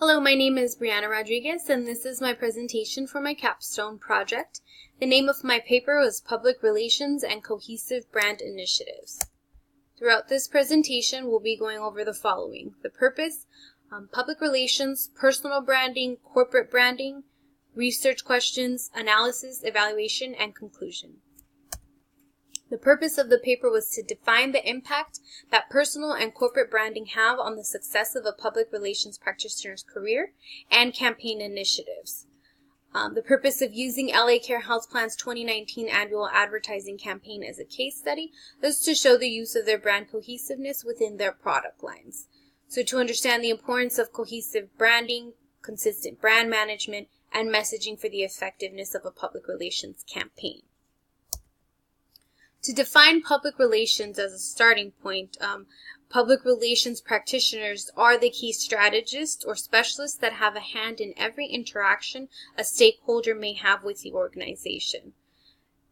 Hello, my name is Brianna Rodriguez, and this is my presentation for my capstone project. The name of my paper was Public Relations and Cohesive Brand Initiatives. Throughout this presentation, we'll be going over the following: the purpose, public relations, personal branding, corporate branding, research questions, analysis, evaluation, and conclusion. The purpose of the paper was to define the impact that personal and corporate branding have on the success of a public relations practitioner's career and campaign initiatives. The purpose of using LA Care Health Plan's 2019 annual advertising campaign as a case study is to show the use of their brand cohesiveness within their product lines. So to understand the importance of cohesive branding, consistent brand management, and messaging for the effectiveness of a public relations campaign. To define public relations as a starting point, public relations practitioners are the key strategists or specialists that have a hand in every interaction a stakeholder may have with the organization.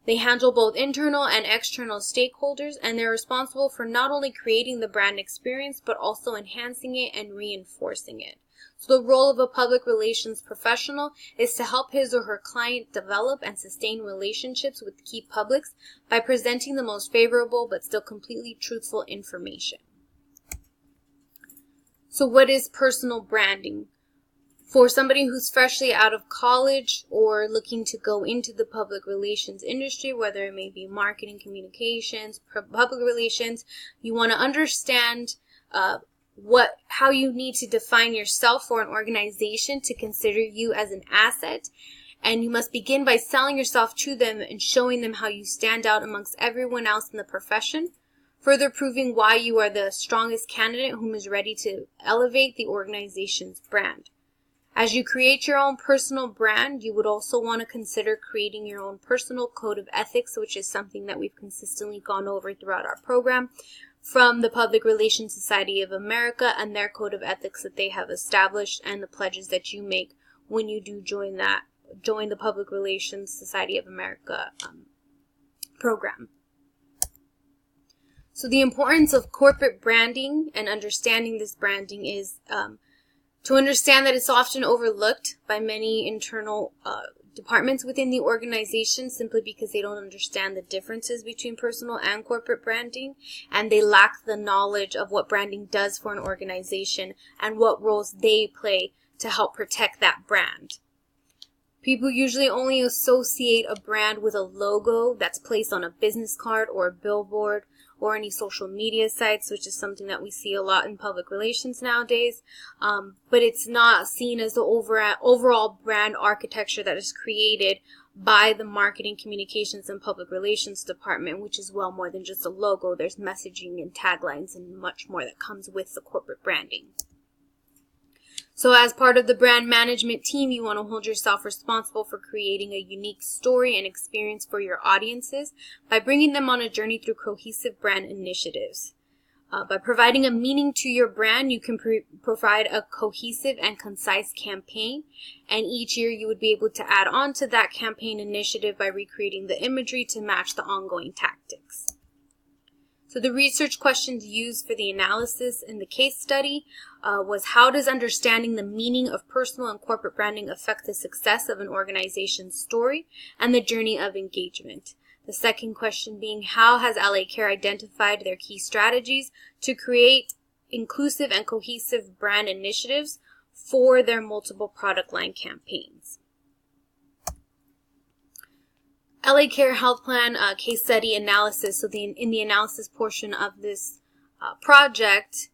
They handle both internal and external stakeholders, and they're responsible for not only creating the brand experience, but also enhancing it and reinforcing it. So the role of a public relations professional is to help his or her client develop and sustain relationships with key publics by presenting the most favorable but still completely truthful information. So what is personal branding? For somebody who's freshly out of college or looking to go into the public relations industry, whether it may be marketing, communications, public relations, you want to understand how you need to define yourself for an organization to consider you as an asset, and you must begin by selling yourself to them and showing them how you stand out amongst everyone else in the profession, further proving why you are the strongest candidate whom is ready to elevate the organization's brand. As you create your own personal brand, you would also want to consider creating your own personal code of ethics, which is something that we've consistently gone over throughout our program, from the Public Relations Society of America and their code of ethics that they have established, and the pledges that you make when you do join the Public Relations Society of America program. So the importance of corporate branding and understanding this branding is to understand that it's often overlooked by many internal departments within the organization simply because they don't understand the differences between personal and corporate branding, and they lack the knowledge of what branding does for an organization and what roles they play to help protect that brand. People usually only associate a brand with a logo that's placed on a business card or a billboard or any social media sites, which is something that we see a lot in public relations nowadays. But it's not seen as the overall brand architecture that is created by the marketing, communications, and public relations department, which is well more than just a logo. There's messaging and taglines and much more that comes with the corporate branding. So as part of the brand management team, you want to hold yourself responsible for creating a unique story and experience for your audiences by bringing them on a journey through cohesive brand initiatives. By providing a meaning to your brand, you can provide a cohesive and concise campaign, and each year you would be able to add on to that campaign initiative by recreating the imagery to match the ongoing tactics. So the research questions used for the analysis in the case study was: how does understanding the meaning of personal and corporate branding affect the success of an organization's story and the journey of engagement? The second question being: how has LA Care identified their key strategies to create inclusive and cohesive brand initiatives for their multiple product line campaigns? LA Care Health Plan case study analysis. So in the analysis portion of this project,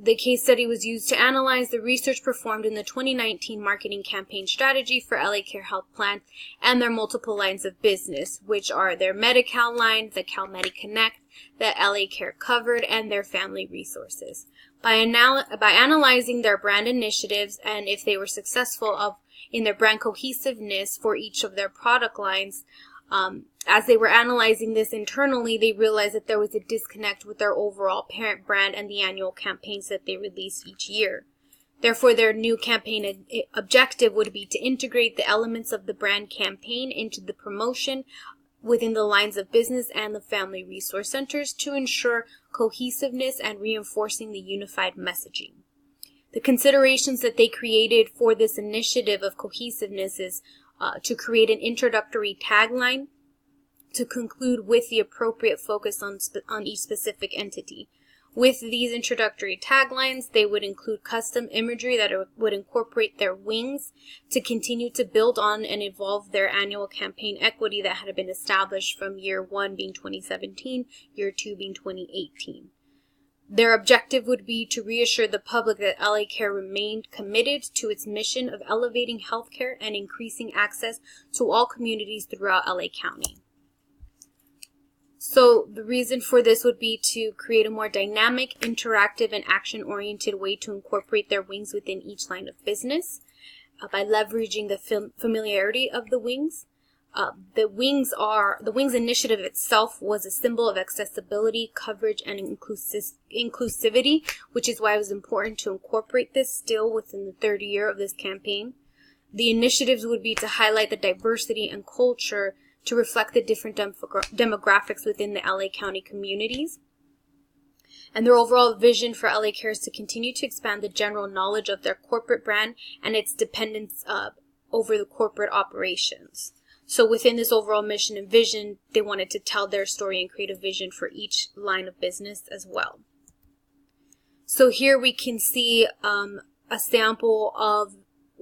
the case study was used to analyze the research performed in the 2019 marketing campaign strategy for LA Care Health Plan and their multiple lines of business, which are their Medi-Cal line, the CalMedi Connect, the LA Care Covered, and their family resources. By analyzing their brand initiatives and if they were successful in their brand cohesiveness for each of their product lines, as they were analyzing this internally, they realized that there was a disconnect with their overall parent brand and the annual campaigns that they release each year. Therefore, their new campaign objective would be to integrate the elements of the brand campaign into the promotion within the lines of business and the family resource centers to ensure cohesiveness and reinforcing the unified messaging. The considerations that they created for this initiative of cohesiveness is to create an introductory tagline to conclude with the appropriate focus on each specific entity. With these introductory taglines, they would include custom imagery that would incorporate their wings to continue to build on and evolve their annual campaign equity that had been established from year 1 being 2017, year 2 being 2018. Their objective would be to reassure the public that LA Care remained committed to its mission of elevating healthcare and increasing access to all communities throughout LA County. So the reason for this would be to create a more dynamic, interactive, and action-oriented way to incorporate their wings within each line of business by leveraging the familiarity of the wings. The wings initiative itself was a symbol of accessibility, coverage, and inclusivity, which is why it was important to incorporate this still within the third year of this campaign. The initiatives would be to highlight the diversity and culture to reflect the different demographics within the LA County communities. And their overall vision for LA Care is to continue to expand the general knowledge of their corporate brand and its dependence over the corporate operations. So within this overall mission and vision, they wanted to tell their story and create a vision for each line of business as well. So here we can see a sample of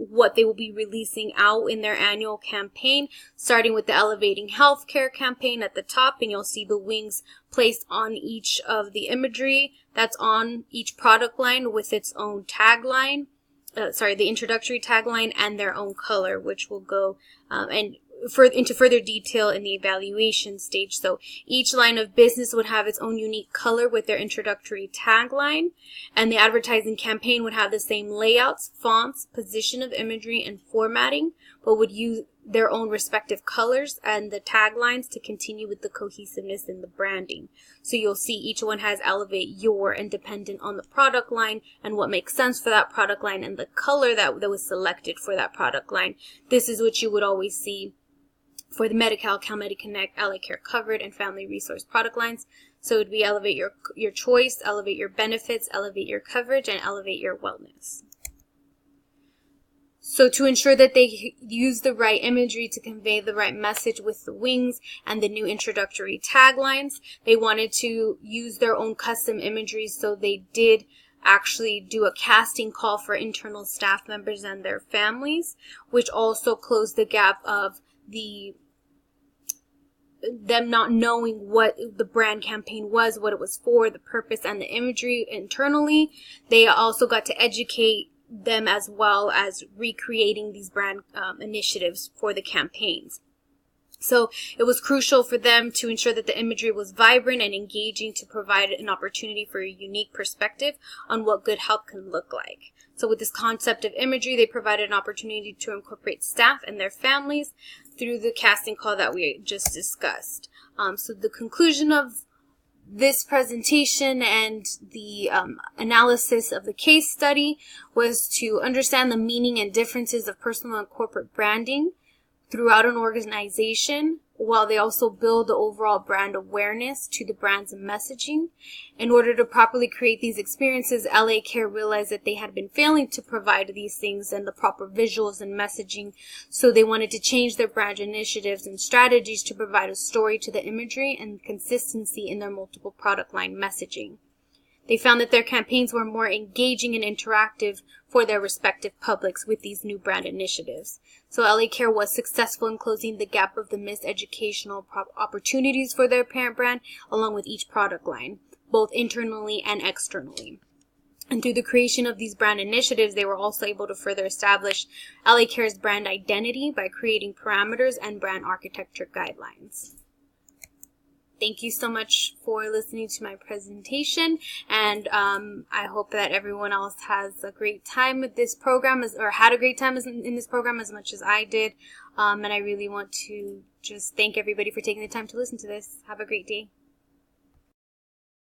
what they will be releasing out in their annual campaign, starting with the Elevating Healthcare campaign at the top, and you'll see the wings placed on each of the imagery that's on each product line with its own tagline, the introductory tagline and their own color, which will go into further detail in the evaluation stage. So each line of business would have its own unique color with their introductory tagline, and the advertising campaign would have the same layouts, fonts, position of imagery, and formatting, but would use their own respective colors and the taglines to continue with the cohesiveness in the branding. So you'll see each one has Elevate Your, and dependent on the product line and what makes sense for that product line and the color that was selected for that product line. This is what you would always see for the Medi-Cal, CalMedi Connect, LA Care Covered, and Family Resource product lines. So it would be Elevate Your Choice, Elevate Your Benefits, Elevate Your Coverage, and Elevate Your Wellness. So to ensure that they use the right imagery to convey the right message with the wings and the new introductory taglines, they wanted to use their own custom imagery, so they did actually do a casting call for internal staff members and their families, which also closed the gap of them not knowing what the brand campaign was, what it was for, the purpose, and the imagery internally. They also got to educate them as well as recreating these brand initiatives for the campaigns. So it was crucial for them to ensure that the imagery was vibrant and engaging to provide an opportunity for a unique perspective on what good health can look like. So with this concept of imagery, they provided an opportunity to incorporate staff and their families through the casting call that we just discussed. So the conclusion of this presentation and the analysis of the case study was to understand the meaning and differences of personal and corporate branding throughout an organization, while they also build the overall brand awareness to the brand's messaging. In order to properly create these experiences, LA Care realized that they had been failing to provide these things and the proper visuals and messaging, so they wanted to change their brand initiatives and strategies to provide a story to the imagery and consistency in their multiple product line messaging. They found that their campaigns were more engaging and interactive for their respective publics with these new brand initiatives. So LA Care was successful in closing the gap of the missed educational opportunities for their parent brand, along with each product line, both internally and externally. And through the creation of these brand initiatives, they were also able to further establish LA Care's brand identity by creating parameters and brand architecture guidelines. Thank you so much for listening to my presentation, and I hope that everyone else has a great time with this program, or had a great time in this program as much as I did, and I really want to just thank everybody for taking the time to listen to this. Have a great day.